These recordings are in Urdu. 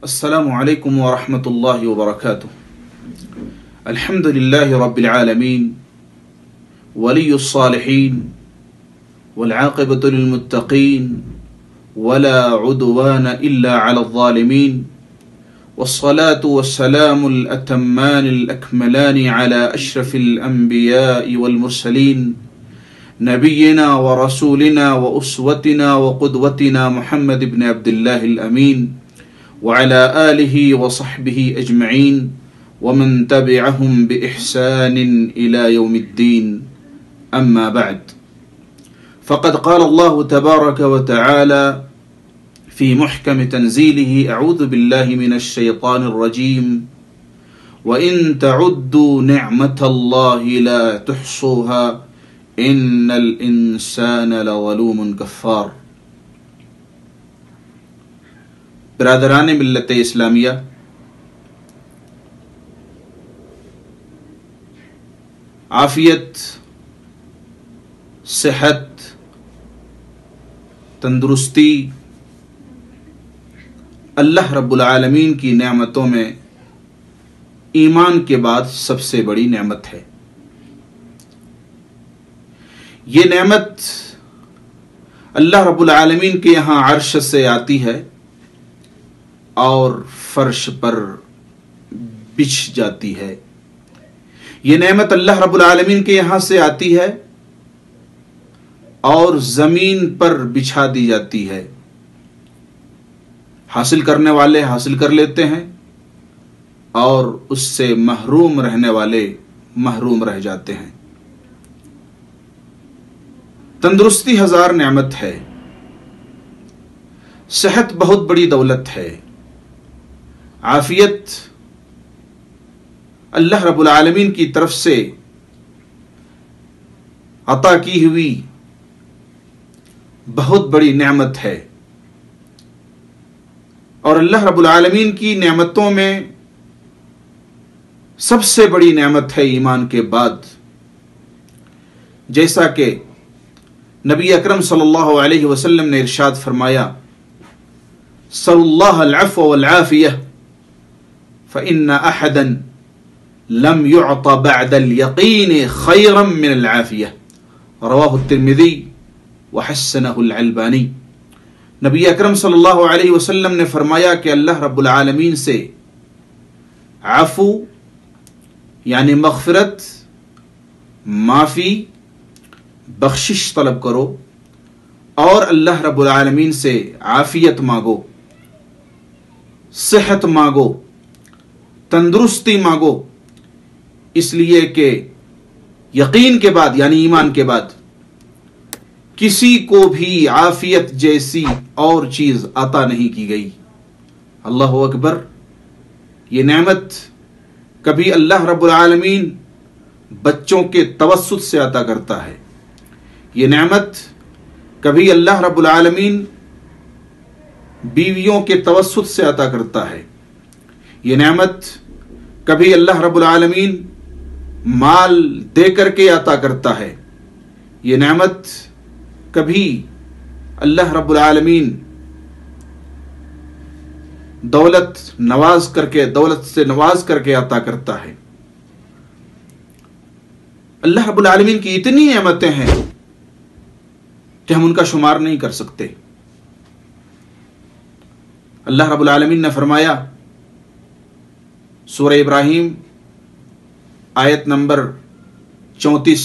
السلام علیکم ورحمۃ اللہ وبرکاتہ۔ الحمد للہ رب العالمین ولی الصالحین والعاقبۃ للمتقین ولا عدوان الا علی الظالمین والصلاة والسلام الأتمان الأكملان على أشرف الأنبياء والمرسلين نبينا ورسولنا وأسوتنا وقدوتنا محمد بن عبد الله الأمين وعلى آله وصحبه أجمعين ومن تبعهم بإحسان إلى يوم الدين، أما بعد، فقد قال الله تبارك وتعالى في محكم تنزيله: أعوذ بالله من الشيطان الرجيم وإن تعدوا نعمة الله لا تحصوها إن الإنسان لظلوم كفار۔ برادران ملت اسلامیہ، عافیت، صحت، تندرستی اللہ رب العالمین کی نعمتوں میں ایمان کے بعد سب سے بڑی نعمت ہے۔ یہ نعمت اللہ رب العالمین کے یہاں عرش سے آتی ہے اور فرش پر بچھ جاتی ہے۔ یہ نعمت اللہ رب العالمین کے یہاں سے آتی ہے اور زمین پر بچھا دی جاتی ہے۔ حاصل کرنے والے حاصل کر لیتے ہیں اور اس سے محروم رہنے والے محروم رہ جاتے ہیں۔ تندرستی ہزار نعمت ہے، صحت بہت بڑی دولت ہے، عافیت اللہ رب العالمین کی طرف سے عطا کی ہوئی بہت بڑی نعمت ہے، اور اللہ رب العالمین کی نعمتوں میں سب سے بڑی نعمت ہے ایمان کے بعد، جیسا کہ نبی اکرم صلی اللہ علیہ وسلم نے ارشاد فرمایا: صلی اللہ العفو والعافیہ فإن أحدا لم يعط بعد اليقين خيرا من العافية، رواہ الترمذی وحسنہ الالبانی۔ نبی اکرم صلی اللہ علیہ وسلم نے فرمایا کہ اللہ رب العالمین سے عفو یعنی مغفرت، معافی، بخشش طلب کرو، اور اللہ رب العالمین سے عافیت مانگو، صحت مانگو، تندرستی مانگو، اس لیے کہ یقین کے بعد یعنی ایمان کے بعد کسی کو بھی عافیت جیسی اور چیز عطا نہیں کی گئی۔ اللہ اکبر۔ یہ نعمت کبھی اللہ رب العالمین بچوں کے توسط سے عطا کرتا ہے، یہ نعمت کبھی اللہ رب العالمین بیویوں کے توسط سے عطا کرتا ہے، یہ نعمت کبھی اللہ رب العالمین مال دے کر کے عطا کرتا ہے، یہ نعمت کبھی اللہ رب العالمین دولت سے نواز کر کے عطا کرتا ہے۔ اللہ رب العالمین کی اتنی نعمتیں ہیں کہ ہم ان کا شمار نہیں کر سکتے۔ اللہ رب العالمین نے فرمایا سورہ ابراہیم آیت نمبر 34: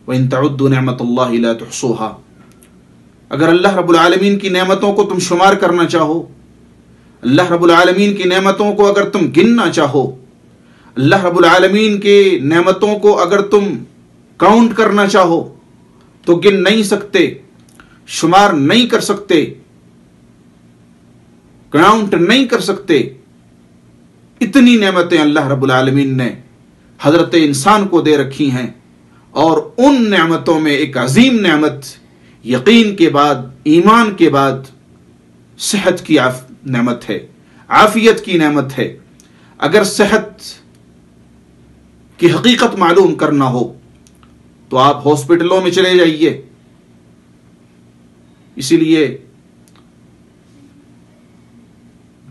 وَإِن تَعُدُّوا نِعْمَةَ اللَّهِ لَا تُحْصُوهَا، اگر اللہ رب العالمین کی نعمتوں کو تم شمار کرنا چاہو، اللہ رب العالمین کی نعمتوں کو اگر تم گننا چاہو، اللہ رب العالمین کی نعمتوں کو اگر تم کاؤنٹ کرنا چاہو تو گن نہیں سکتے، شمار نہیں کر سکتے، کاؤنٹ نہیں کر سکتے۔ اتنی نعمتیں اللہ رب العالمین نے حضرت انسان کو دے رکھی ہیں، اور ان نعمتوں میں ایک عظیم نعمت یقین کے بعد، ایمان کے بعد صحت کی نعمت ہے، عافیت کی نعمت ہے۔ اگر صحت کی حقیقت معلوم کرنا ہو تو آپ ہاسپٹلوں میں چلے جائیے، اسی لیے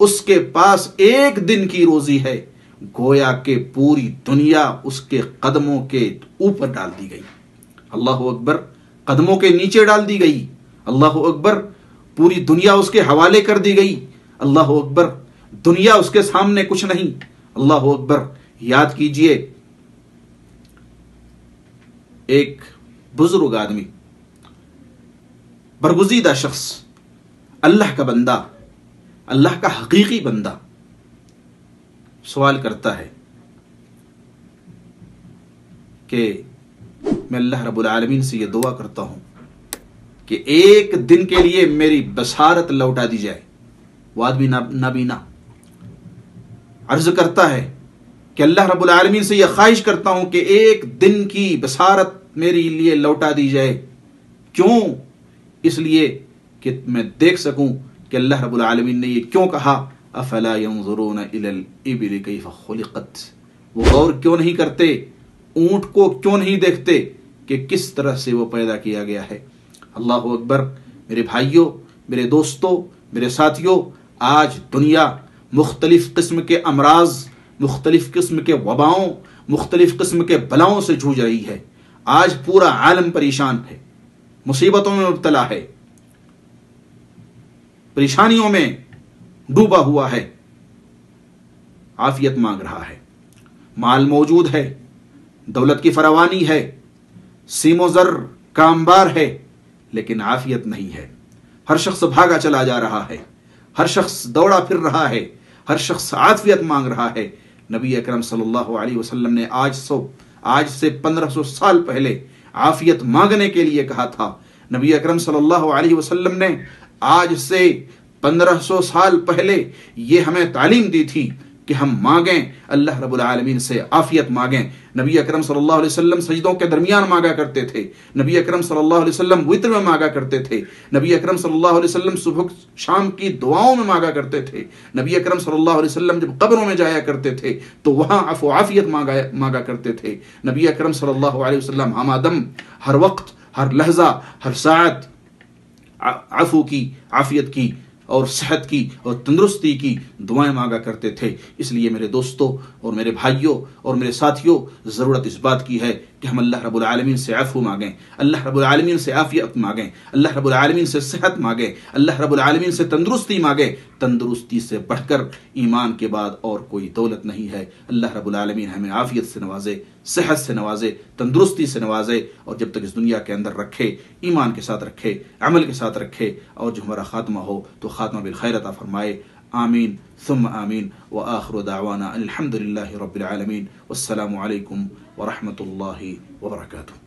اس کے پاس ایک دن کی روزی ہے گویا کہ پوری دنیا اس کے قدموں کے اوپر ڈال دی گئی. اللہ اکبر. قدموں کے نیچے ڈال دی گئی. اللہ اکبر. پوری دنیا اس کے حوالے کر دی گئی. اللہ اکبر. دنیا اس کے سامنے کچھ نہیں. اللہ اکبر. یاد کیجئے ایک بزرگ آدمی، برگزیدہ شخص، اللہ کا بندہ، اللہ کا حقیقی بندہ سوال کرتا ہے کہ میں اللہ رب العالمین سے یہ دعا کرتا ہوں کہ ایک دن کے لیے میری بصارت لوٹا دی جائے. وہ آدمی نابینا عرض کرتا ہے کہ اللہ رب العالمین سے یہ خواہش کرتا ہوں کہ ایک دن کی بصارت میرے لیے لوٹا دی جائے. کیوں؟ اس لیے کہ میں دیکھ سکوں کہ اللہ رب العالمین نے یہ کیوں کہا. افلا ينظرون الى الابل كيف خلقت. وہ غور کیوں نہیں کرتے، اونٹ کو کیوں نہیں دیکھتے کہ کس طرح سے وہ پیدا کیا گیا ہے. اللہ اکبر. میرے بھائیوں، میرے دوستوں، میرے ساتھیوں، آج دنیا مختلف قسم کے امراض، مختلف قسم کے وباؤں، مختلف قسم کے بلاؤں سے جوجھ رہی ہے. آج پورا عالم پریشان ہے، مصیبتوں میں مبتلا ہے، پریشانیوں میں ڈوبا ہوا ہے. عافیت مانگ رہا ہے. مال موجود ہے، دولت کی فراوانی ہے، سیم و زر کا انبار ہے، لیکن عافیت نہیں ہے. ہر شخص بھاگا چلا جا رہا ہے، ہر شخص دوڑا پھر رہا ہے، ہر شخص عافیت مانگ رہا ہے. نبی اکرم صلی اللہ علیہ وسلم نے آج سے 1500 سال پہلے عافیت مانگنے کے لیے کہا تھا. نبی اکرم صلی اللہ علیہ وسلم نے آج سے 1500 سال پہلے یہ ہمیں تعلیم دی تھی کہ ہم مانگیں، اللہ رب العالمین سے عافیت مانگیں. نبی اکرم صلی اللہ علیہ وسلم سجدوں کے درمیان مانگا کرتے تھے. نبی اکرم صلی اللہ علیہ وسلم وتر میں مانگا کرتے تھے. نبی اکرم صلی اللہ علیہ وسلم صبح شام کی دعاؤں میں مانگا کرتے تھے. نبی اکرم صلی اللہ علیہ وسلم جب قبروں میں جایا کرتے تھے تو وہاں عفو عافیت مانگا کرتے تھے. نبی اکرم صلی اللہ علیہ وسلم ہمادم ہر وقت، ہر لحظہ، ہر ساعت عفو کی، عافیت کی اور صحت کی اور تندرستی کی دعائیں مانگا کرتے تھے. اس لیے میرے دوستوں اور میرے بھائیوں اور میرے ساتھیوں، ضرورت اس بات کی ہے کہ ہم اللہ رب العالمین سے عفو مانگیں، اللہ رب العالمین سے عافیت مانگیں، اللہ رب العالمین سے صحت مانگیں، اللہ رب العالمین سے تندرستی مانگیں. تندرستی سے بڑھ کر ایمان کے بعد اور کوئی دولت نہیں ہے. اللہ رب العالمین ہمیں عافیت سے نوازے، صحت سے نوازے، تندرستی سے نوازے، اور جب تک اس دنیا کے اندر رکھے، ایمان کے ساتھ رکھے، عمل کے ساتھ رکھے، اور جو ہمارا خاتمہ ہو تو خاتمہ بالخیر عطا فرمائے. آمین ثم آمین. وآخر دعوانا الحمد للہ رب العالمین. والسلام علیکم ورحمۃ اللہ وبرکاتہ.